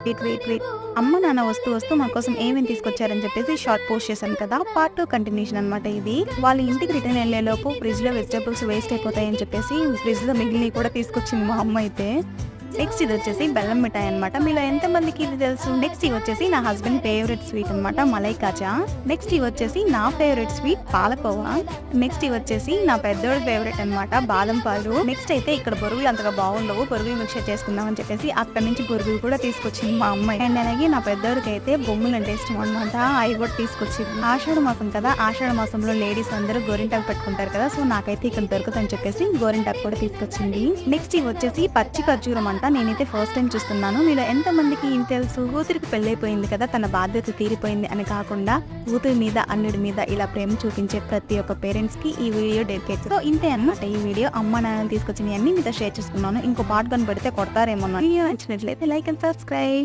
Wait wait wait అమ్మ నాన్న వస్తూ వస్తూ మా కోసం ఏమేమి తీసుకొచ్చారని చెప్పేసి షార్ట్ పోస్ట్ చేశాను కదా, పార్ట్ 2 కంటిన్యూషన్ అనమాట ఇది. వాళ్ళ ఇంటికి రిటర్న్ వెళ్లే లోపు ఫ్రిడ్జ్ లో వెజిటబుల్స్ వేస్ట్ అయిపోతాయని చెప్పేసి ఫ్రిడ్జ్ లో మిగిలిన కూడా తీసుకొచ్చింది మా అమ్మ అయితే. నెక్స్ట్ ఇది వచ్చేసి బెల్లం మిఠాయి అనమాట. మీలో ఎంత మందికి ఇది తెలుసు? నెక్స్ట్ ఇవి వచ్చేసి నా హస్బెండ్ ఫేవరెట్ స్వీట్ అనమాట, మలై కాజా. నెక్స్ట్ ఇవి వచ్చేసి నా ఫేవరెట్ స్వీట్ పాలకోవా. నెక్స్ట్ ఇవి వచ్చేసి నా పెద్దోడి ఫేవరెట్ అనమాట, బాదం పాలు. నెక్స్ట్ అయితే ఇక్కడ బొరుగులు అంతగా బాగుండవు, బొరుగులు మిక్చర్ చేసుకుందాం అని చెప్పేసి అక్కడ నుంచి బొరుగులు కూడా తీసుకొచ్చింది మా అమ్మాయి. అండ్ అలాగే నా పెద్దోడికి అయితే బొమ్మలు అంటే ఇష్టం అనమాట, అవి కూడా తీసుకొచ్చింది. ఆషాఢ మాసం కదా, ఆషాఢ మాసంలో లేడీస్ అందరూ గోరింటాకు పెట్టుకుంటారు కదా, సో నాకైతే ఇక్కడ దొరుకుతుందని చెప్పేసి గోరింటాకు కూడా తీసుకొచ్చింది. నెక్స్ట్ ఇవి వచ్చేసి పచ్చి ఖర్జూరం అంట. నేనైతే ఫస్ట్ టైం చూస్తున్నాను. మీలో ఎంత మందికి ఏం తెలుసు? కూతురికి పెళ్ళైపోయింది కదా, తన బాధ్యత తీరిపోయింది అని కాకుండా కూతురి మీద అల్లుడి మీద ఇలా ప్రేమ చూపించే ప్రతి ఒక్క పేరెంట్స్ కి ఈ వీడియో డెడికేట్. సో ఇంతే అన్నమాట ఈ వీడియో. అమ్మ నాన్న తీసుకొచ్చినవి అన్ని మీతో షేర్ చేసుకున్నాను. ఇంకో పార్ట్ కనబడితే కొడతారేమో. వీడియో నచ్చినట్లయితే లైక్ అండ్ సబ్స్క్రైబ్.